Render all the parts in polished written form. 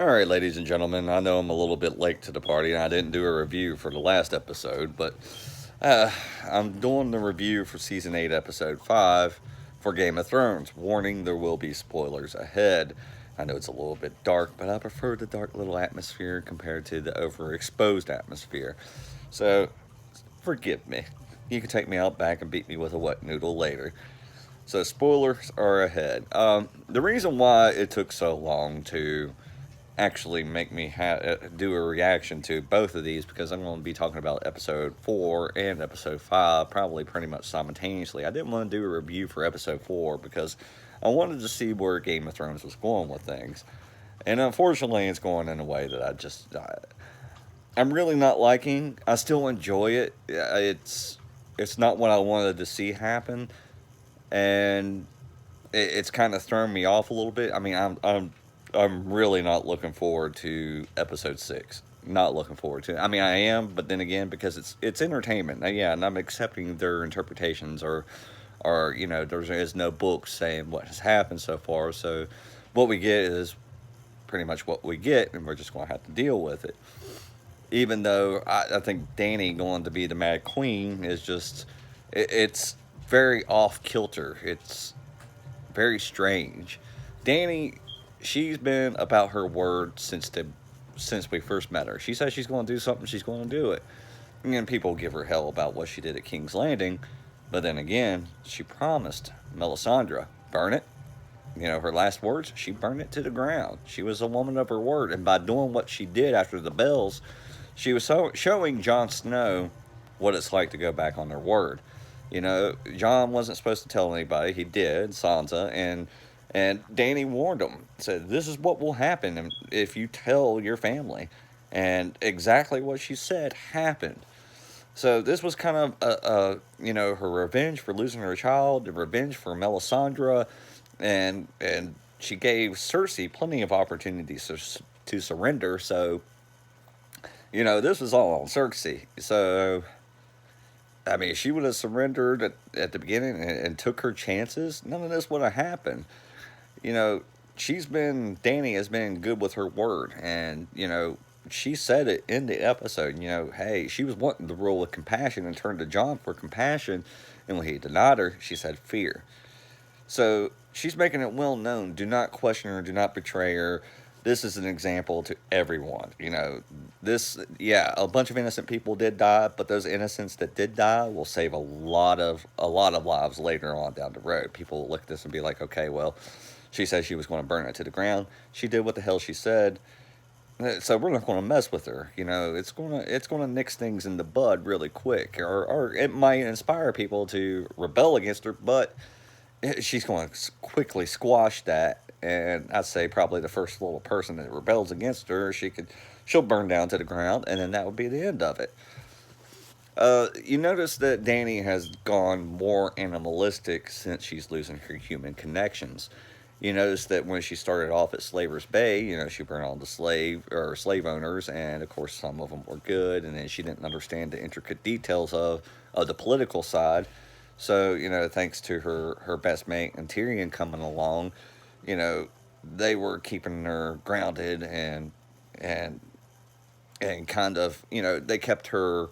Alright, ladies and gentlemen, I know I'm a little bit late to the party and I didn't do a review for the last episode, but uh, I'm doing the review for Season 8, Episode 5 for Game of Thrones. Warning, there will be spoilers ahead. I know it's a little bit dark, but I prefer the dark little atmosphere compared to the overexposed atmosphere. So, forgive me. You can take me out back and beat me with a wet noodle later. So, spoilers are ahead. The reason why it took so long to actually make me do a reaction to both of these because I'm going to be talking about episode 4 and episode 5 probably pretty much simultaneously. I didn't want to do a review for episode 4 because I wanted to see where Game of Thrones was going with things. And unfortunately, it's going in a way that I'm really not liking. I still enjoy it. It's not what I wanted to see happen, and it's kind of thrown me off a little bit. I mean, I'm really not looking forward to episode 6. Not looking forward to it. I mean, I am, but then again, because it's entertainment. Yeah, and I'm accepting their interpretations, or there is no book saying what has happened so far. So what we get is pretty much what we get, and we're just going to have to deal with it. Even though I think Danny going to be the Mad Queen is just it's very off kilter. It's very strange. Danny, she's been about her word since we first met her. She says she's going to do something, she's going to do it. And people give her hell about what she did at King's Landing, but then again, she promised Melisandre, burn it. Her last words, she burned it to the ground. She was a woman of her word, and by doing what she did after the bells, she was showing Jon Snow what it's like to go back on their word. Jon wasn't supposed to tell anybody. He did, Sansa, and Danny warned him. Said, "This is what will happen if you tell your family." And exactly what she said happened. So this was kind of her revenge for losing her child, the revenge for Melisandre, and she gave Cersei plenty of opportunities to surrender. So this was all on Cersei. So I mean, if she would have surrendered at the beginning and took her chances, none of this would have happened. You know, Danny has been good with her word, and, she said it in the episode, hey, she was wanting to rule with compassion and turned to Jon for compassion, and when he denied her, she said fear. So she's making it well known, do not question her, do not betray her. This is an example to everyone. A bunch of innocent people did die, but those innocents that did die will save a lot of lives later on down the road. People will look at this and be like, okay, well, she said she was going to burn it to the ground. She did what the hell she said. So we're not going to mess with her. It's going to nix things in the bud really quick, or it might inspire people to rebel against her, but she's going to quickly squash that. And I'd say probably the first little person that rebels against her, she'll burn down to the ground, and then that would be the end of it. You notice that Danny has gone more animalistic since she's losing her human connections. You notice that when she started off at Slaver's Bay, she burned all the slave owners, and of course some of them were good, and then she didn't understand the intricate details of the political side. So, thanks to her best mate and Tyrion coming along, you know, they were keeping her grounded and and kind of, they kept her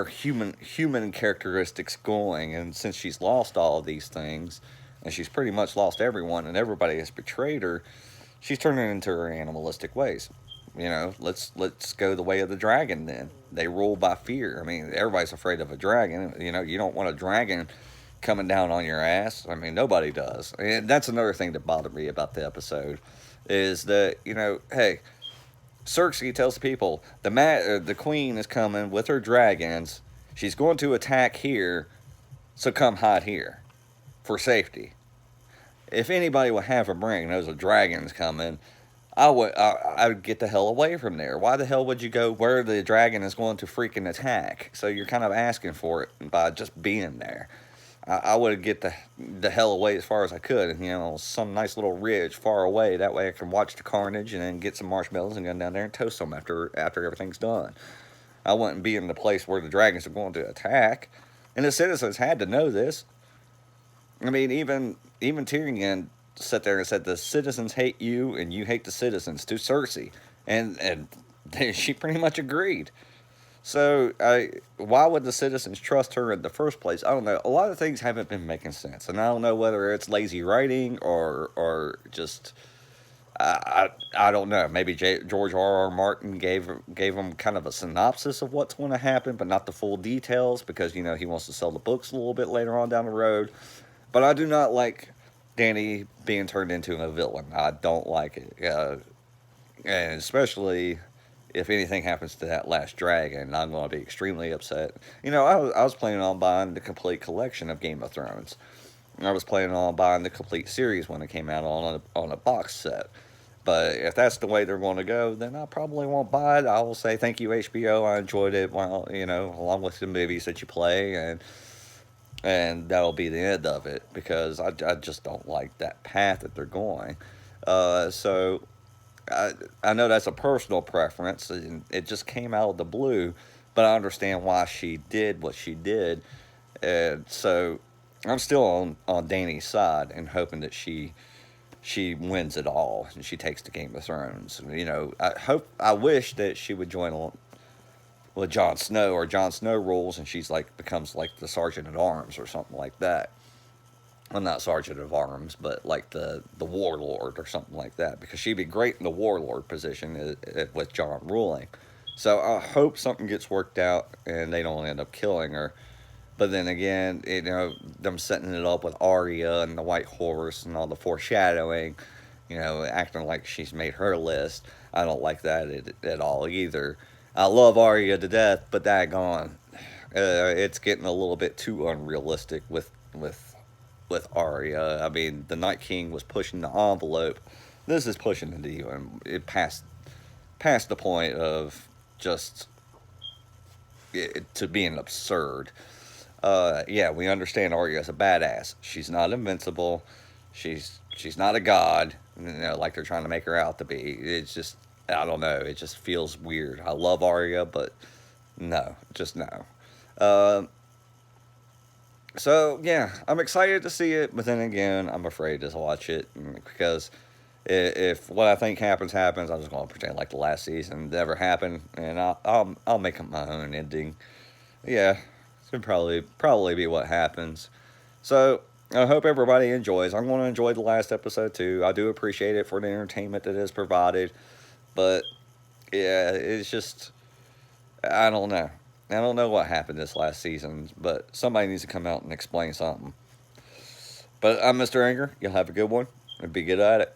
human characteristics going. And since she's lost all of these things, and she's pretty much lost everyone, and everybody has betrayed her, she's turning into her animalistic ways. Let's go the way of the dragon. Then they rule by fear. I mean, everybody's afraid of a dragon. You don't want a dragon coming down on your ass. I mean, nobody does. And that's another thing that bothered me about the episode, is that hey, Cersei tells the people the queen is coming with her dragons. She's going to attack here, so come hide here for safety. If anybody would have a brain knows a dragon's coming, I would get the hell away from there. Why the hell would you go where the dragon is going to freaking attack? So you're kind of asking for it by just being there. I would get the hell away as far as I could, some nice little ridge far away. That way I can watch the carnage and then get some marshmallows and go down there and toast them after everything's done. I wouldn't be in the place where the dragons are going to attack, and the citizens had to know this. I mean, even Tyrion sat there and said the citizens hate you and you hate the citizens to Cersei, and she pretty much agreed. So, why would the citizens trust her in the first place? I don't know. A lot of things haven't been making sense, and I don't know whether it's lazy writing or just I don't know. Maybe George R. R. Martin gave him kind of a synopsis of what's going to happen, but not the full details because he wants to sell the books a little bit later on down the road. But I do not like Danny being turned into a villain. I don't like it, and especially if anything happens to that last dragon, I'm going to be extremely upset. I was planning on buying the complete collection of Game of Thrones. I was planning on buying the complete series when it came out on a box set. But if that's the way they're going to go, then I probably won't buy it. I will say thank you HBO. I enjoyed it. Well, along with the movies that you play, and that'll be the end of it because I just don't like that path that they're going. So I know that's a personal preference, and it just came out of the blue. But I understand why she did what she did, and so I'm still on Dany's side and hoping that she wins it all and she takes the Game of Thrones. I wish that she would join with Jon Snow or Jon Snow rules and she's becomes like the Sergeant at Arms or something like that. Well, not Sergeant of Arms, but like the Warlord or something like that because she'd be great in the Warlord position with Jon ruling. So I hope something gets worked out and they don't end up killing her. But then again, them setting it up with Aria and the White Horse and all the foreshadowing, acting like she's made her list. I don't like that at all either. I love Aria to death, but daggone, it's getting a little bit too unrealistic with Aria. I mean, the Night King was pushing the envelope. This is pushing the deal, and it past the point of just to being absurd. Yeah, we understand Arya is a badass. She's not invincible. She's not a god. Like they're trying to make her out to be. It's just I don't know. It just feels weird. I love Arya, but no, just no. Uh, so yeah, I'm excited to see it, but then again, I'm afraid to watch it because if what I think happens, I'm just going to pretend like the last season never happened, and I'll make up my own ending. Yeah, it's gonna probably be what happens. So I hope everybody enjoys. I'm going to enjoy the last episode too. I do appreciate it for the entertainment that is provided, but yeah, it's just I don't know. I don't know what happened this last season, but somebody needs to come out and explain something. But I'm Mr. Anger. You'll have a good one and be good at it.